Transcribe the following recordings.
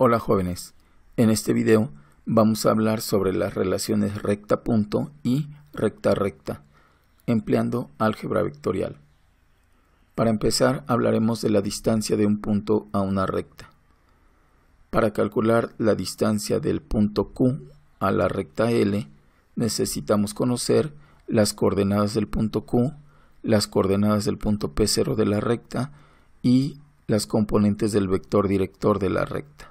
Hola jóvenes, en este video vamos a hablar sobre las relaciones recta-punto y recta-recta, empleando álgebra vectorial. Para empezar hablaremos de la distancia de un punto a una recta. Para calcular la distancia del punto Q a la recta L, necesitamos conocer las coordenadas del punto Q, las coordenadas del punto P0 de la recta y las componentes del vector director de la recta.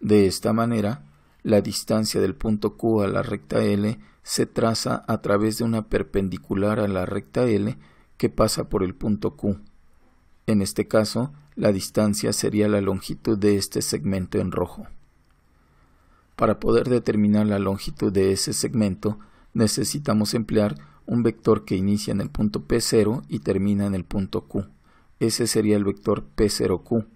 De esta manera, la distancia del punto Q a la recta L se traza a través de una perpendicular a la recta L que pasa por el punto Q. En este caso, la distancia sería la longitud de este segmento en rojo. Para poder determinar la longitud de ese segmento, necesitamos emplear un vector que inicia en el punto P0 y termina en el punto Q. Ese sería el vector P0Q.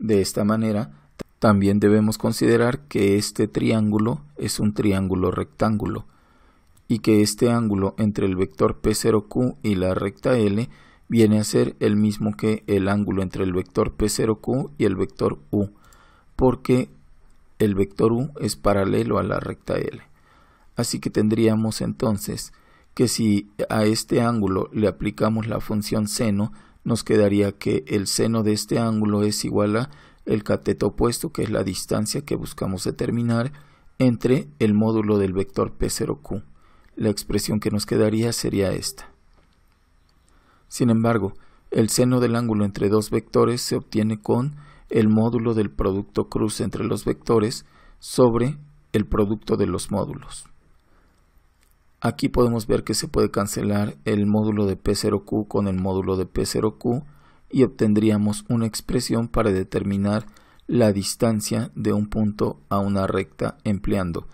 De esta manera, también debemos considerar que este triángulo es un triángulo rectángulo y que este ángulo entre el vector P0Q y la recta L viene a ser el mismo que el ángulo entre el vector P0Q y el vector U, porque el vector U es paralelo a la recta L. Así que tendríamos entonces que si a este ángulo le aplicamos la función seno, nos quedaría que el seno de este ángulo es igual a el cateto opuesto, que es la distancia que buscamos determinar, entre el módulo del vector P0Q. La expresión que nos quedaría sería esta. Sin embargo, el seno del ángulo entre dos vectores se obtiene con el módulo del producto cruz entre los vectores sobre el producto de los módulos. Aquí podemos ver que se puede cancelar el módulo de P0Q con el módulo de P0Q y obtendríamos una expresión para determinar la distancia de un punto a una recta empleando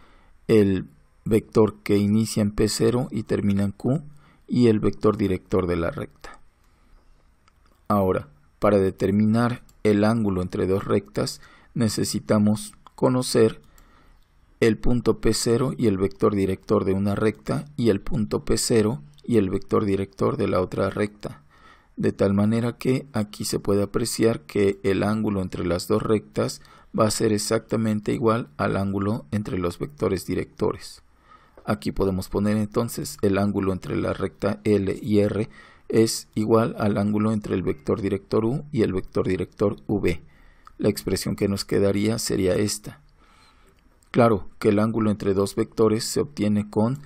el vector que inicia en P0 y termina en Q y el vector director de la recta. Ahora, para determinar el ángulo entre dos rectas necesitamos conocer el punto P0 y el vector director de una recta y el punto P0 y el vector director de la otra recta. De tal manera que aquí se puede apreciar que el ángulo entre las dos rectas va a ser exactamente igual al ángulo entre los vectores directores. Aquí podemos poner entonces el ángulo entre la recta L y R es igual al ángulo entre el vector director U y el vector director V. La expresión que nos quedaría sería esta. Claro que el ángulo entre dos vectores se obtiene con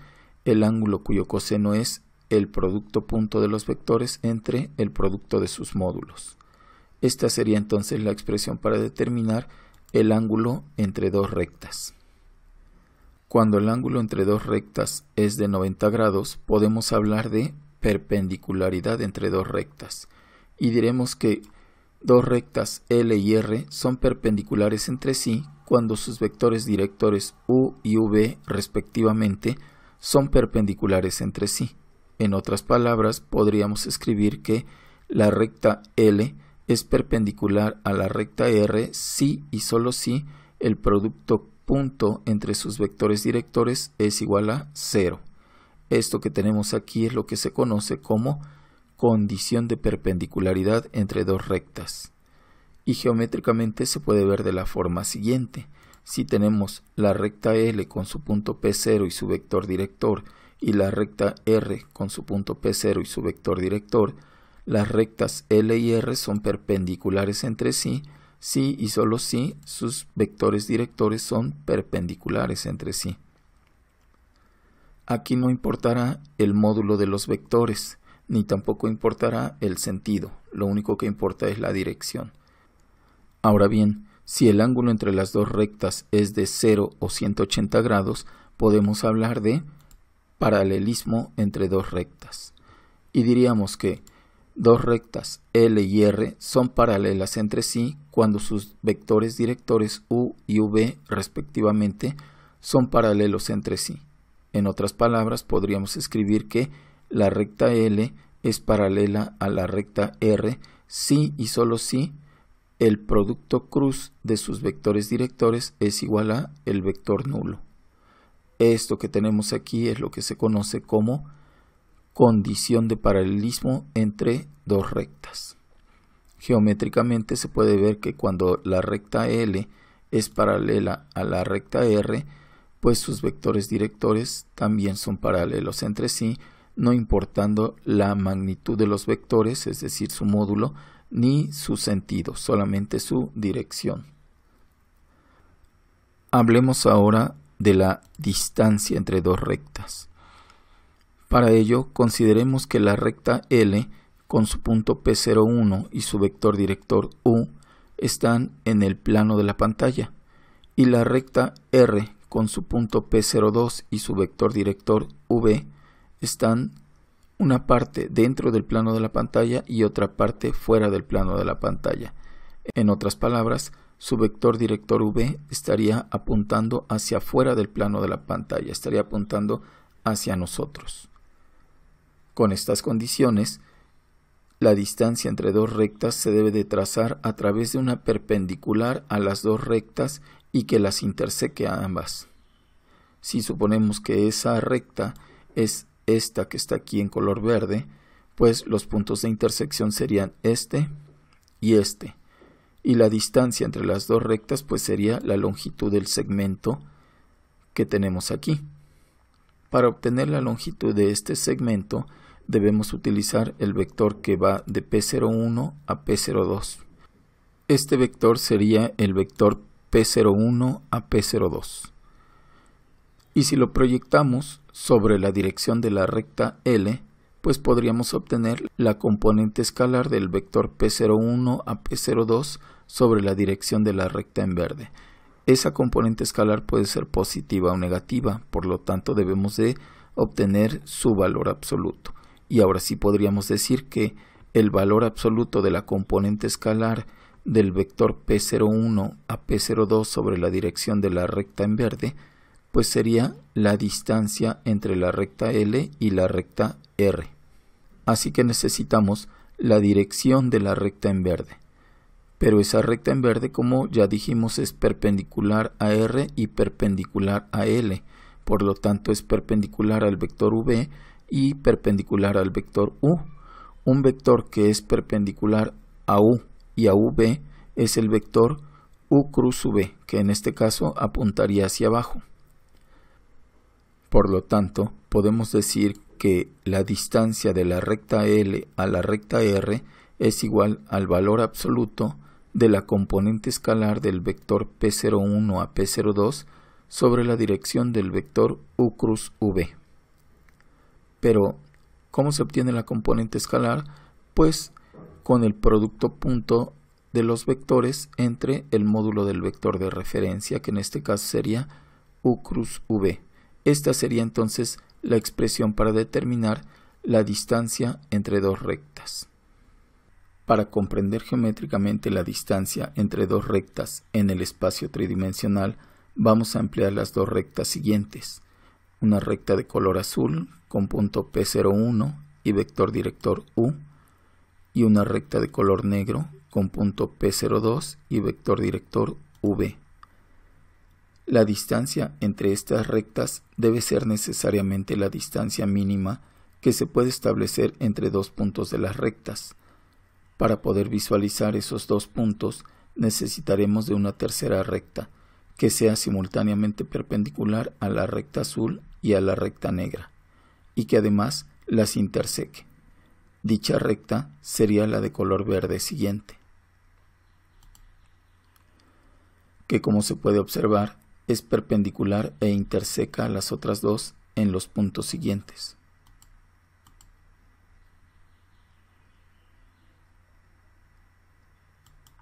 el ángulo cuyo coseno es el producto punto de los vectores entre el producto de sus módulos. Esta sería entonces la expresión para determinar el ángulo entre dos rectas. Cuando el ángulo entre dos rectas es de 90 grados, podemos hablar de perpendicularidad entre dos rectas y diremos que dos rectas L y R son perpendiculares entre sí cuando sus vectores directores U y V respectivamente son perpendiculares entre sí. En otras palabras, podríamos escribir que la recta L es perpendicular a la recta R si y solo si el producto punto entre sus vectores directores es igual a 0. Esto que tenemos aquí es lo que se conoce como condición de perpendicularidad entre dos rectas. Y geométricamente se puede ver de la forma siguiente. Si tenemos la recta L con su punto P0 y su vector director y la recta R con su punto P0 y su vector director, las rectas L y R son perpendiculares entre sí, si y solo si sus vectores directores son perpendiculares entre sí. Aquí no importará el módulo de los vectores, ni tampoco importará el sentido, lo único que importa es la dirección. Ahora bien, si el ángulo entre las dos rectas es de 0 o 180 grados, podemos hablar de paralelismo entre dos rectas. Y diríamos que dos rectas L y R son paralelas entre sí cuando sus vectores directores U y V respectivamente son paralelos entre sí. En otras palabras, podríamos escribir que la recta L es paralela a la recta R si y solo si el producto cruz de sus vectores directores es igual a el vector nulo. Esto que tenemos aquí es lo que se conoce como condición de paralelismo entre dos rectas. Geométricamente se puede ver que cuando la recta L es paralela a la recta R, pues sus vectores directores también son paralelos entre sí, no importando la magnitud de los vectores, es decir, su módulo, ni su sentido, solamente su dirección. Hablemos ahora de la distancia entre dos rectas. Para ello, consideremos que la recta L con su punto P01 y su vector director U están en el plano de la pantalla, y la recta R con su punto P02 y su vector director V están una parte dentro del plano de la pantalla y otra parte fuera del plano de la pantalla. En otras palabras, su vector director V estaría apuntando hacia afuera del plano de la pantalla, estaría apuntando hacia nosotros. Con estas condiciones, la distancia entre dos rectas se debe de trazar a través de una perpendicular a las dos rectas y que las interseque a ambas. Si suponemos que esa recta es esta que está aquí en color verde, pues los puntos de intersección serían este y este. Y la distancia entre las dos rectas pues sería la longitud del segmento que tenemos aquí. Para obtener la longitud de este segmento debemos utilizar el vector que va de P01 a P02. Este vector sería el vector P01 a P02. Y si lo proyectamos sobre la dirección de la recta L, pues podríamos obtener la componente escalar del vector P01 a P02 sobre la dirección de la recta en verde. Esa componente escalar puede ser positiva o negativa, por lo tanto debemos de obtener su valor absoluto. Y ahora sí podríamos decir que el valor absoluto de la componente escalar del vector P01 a P02 sobre la dirección de la recta en verde, pues sería la distancia entre la recta L y la recta R. Así que necesitamos la dirección de la recta en verde. Pero esa recta en verde, como ya dijimos, es perpendicular a R y perpendicular a L. Por lo tanto, es perpendicular al vector V y perpendicular al vector U. Un vector que es perpendicular a U y a V es el vector U cruz V, que en este caso apuntaría hacia abajo. Por lo tanto, podemos decir que la distancia de la recta L a la recta R es igual al valor absoluto de la componente escalar del vector P01 a P02 sobre la dirección del vector U cruz V. Pero, ¿cómo se obtiene la componente escalar? Pues con el producto punto de los vectores entre el módulo del vector de referencia, que en este caso sería U cruz V. Esta sería entonces la expresión para determinar la distancia entre dos rectas. Para comprender geométricamente la distancia entre dos rectas en el espacio tridimensional, vamos a emplear las dos rectas siguientes. Una recta de color azul con punto P01 y vector director U, y una recta de color negro con punto P02 y vector director V. La distancia entre estas rectas debe ser necesariamente la distancia mínima que se puede establecer entre dos puntos de las rectas. Para poder visualizar esos dos puntos necesitaremos de una tercera recta que sea simultáneamente perpendicular a la recta azul y a la recta negra, y que además las interseque. Dicha recta sería la de color verde siguiente, que como se puede observar es perpendicular e interseca a las otras dos en los puntos siguientes.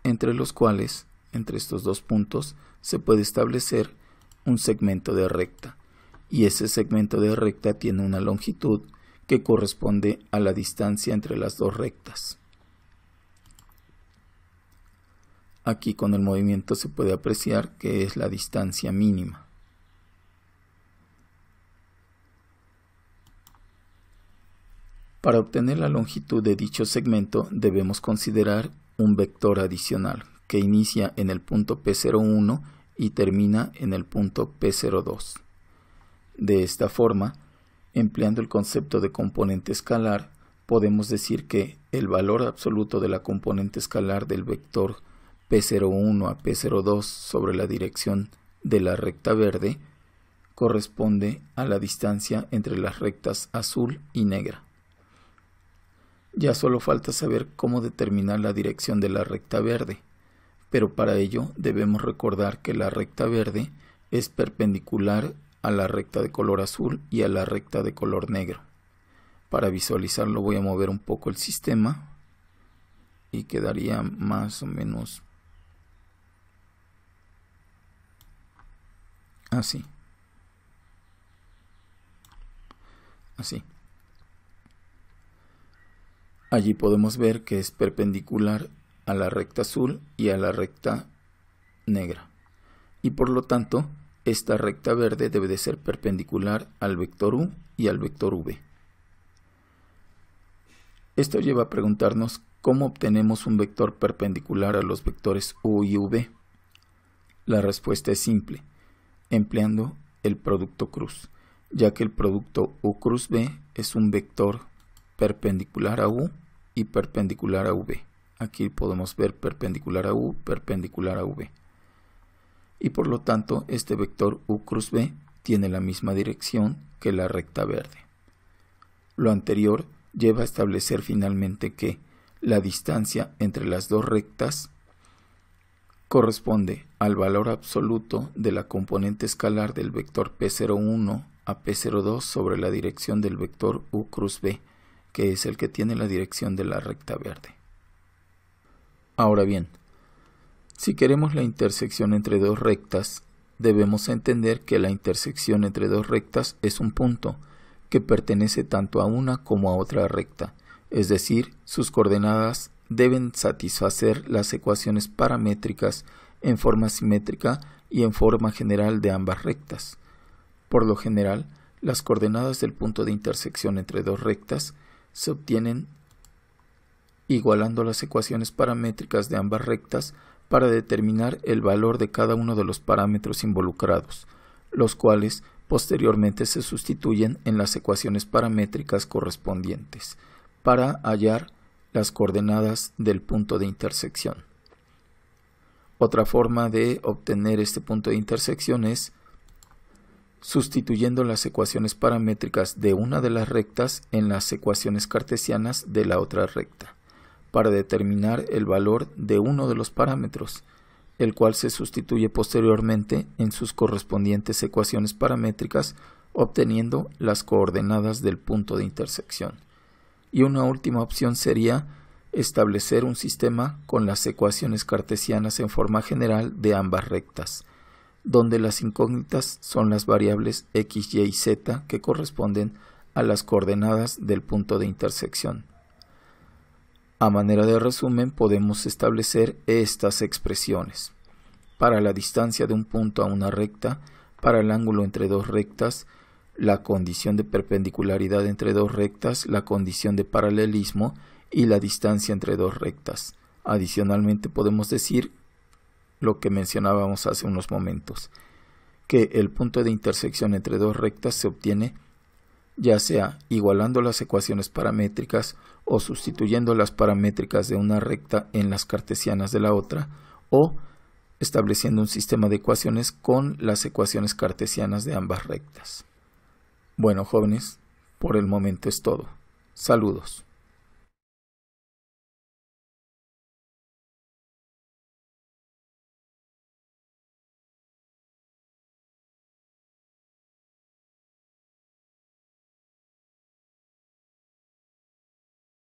Entre los cuales, entre estos dos puntos, se puede establecer un segmento de recta, y ese segmento de recta tiene una longitud que corresponde a la distancia entre las dos rectas. Aquí con el movimiento se puede apreciar que es la distancia mínima. Para obtener la longitud de dicho segmento debemos considerar un vector adicional que inicia en el punto P01 y termina en el punto P02. De esta forma, empleando el concepto de componente escalar, podemos decir que el valor absoluto de la componente escalar del vector P01 a P02 sobre la dirección de la recta verde corresponde a la distancia entre las rectas azul y negra. Ya solo falta saber cómo determinar la dirección de la recta verde, pero para ello debemos recordar que la recta verde es perpendicular a la recta de color azul y a la recta de color negro. Para visualizarlo voy a mover un poco el sistema y quedaría más o menos así. Allí podemos ver que es perpendicular a la recta azul y a la recta negra. Y por lo tanto, esta recta verde debe de ser perpendicular al vector U y al vector V. Esto lleva a preguntarnos cómo obtenemos un vector perpendicular a los vectores U y V. La respuesta es simple, empleando el producto cruz, ya que el producto U cruz V es un vector perpendicular a U y perpendicular a V. Aquí podemos ver perpendicular a U, perpendicular a V. Y por lo tanto, este vector U cruz V tiene la misma dirección que la recta verde. Lo anterior lleva a establecer finalmente que la distancia entre las dos rectas corresponde al valor absoluto de la componente escalar del vector P01 a P02 sobre la dirección del vector U cruz V, que es el que tiene la dirección de la recta verde. Ahora bien, si queremos la intersección entre dos rectas, debemos entender que la intersección entre dos rectas es un punto que pertenece tanto a una como a otra recta, es decir, sus coordenadas deben satisfacer las ecuaciones paramétricas en forma simétrica y en forma general de ambas rectas. Por lo general, las coordenadas del punto de intersección entre dos rectas se obtienen igualando las ecuaciones paramétricas de ambas rectas para determinar el valor de cada uno de los parámetros involucrados, los cuales posteriormente se sustituyen en las ecuaciones paramétricas correspondientes para hallar las coordenadas del punto de intersección. Otra forma de obtener este punto de intersección es sustituyendo las ecuaciones paramétricas de una de las rectas en las ecuaciones cartesianas de la otra recta, para determinar el valor de uno de los parámetros, el cual se sustituye posteriormente en sus correspondientes ecuaciones paramétricas, obteniendo las coordenadas del punto de intersección. Y una última opción sería establecer un sistema con las ecuaciones cartesianas en forma general de ambas rectas, donde las incógnitas son las variables x, y y z que corresponden a las coordenadas del punto de intersección. A manera de resumen, podemos establecer estas expresiones. Para la distancia de un punto a una recta, para el ángulo entre dos rectas, la condición de perpendicularidad entre dos rectas, la condición de paralelismo y la distancia entre dos rectas. Adicionalmente podemos decir lo que mencionábamos hace unos momentos, que el punto de intersección entre dos rectas se obtiene ya sea igualando las ecuaciones paramétricas o sustituyendo las paramétricas de una recta en las cartesianas de la otra, o estableciendo un sistema de ecuaciones con las ecuaciones cartesianas de ambas rectas. Bueno, jóvenes, por el momento es todo. Saludos.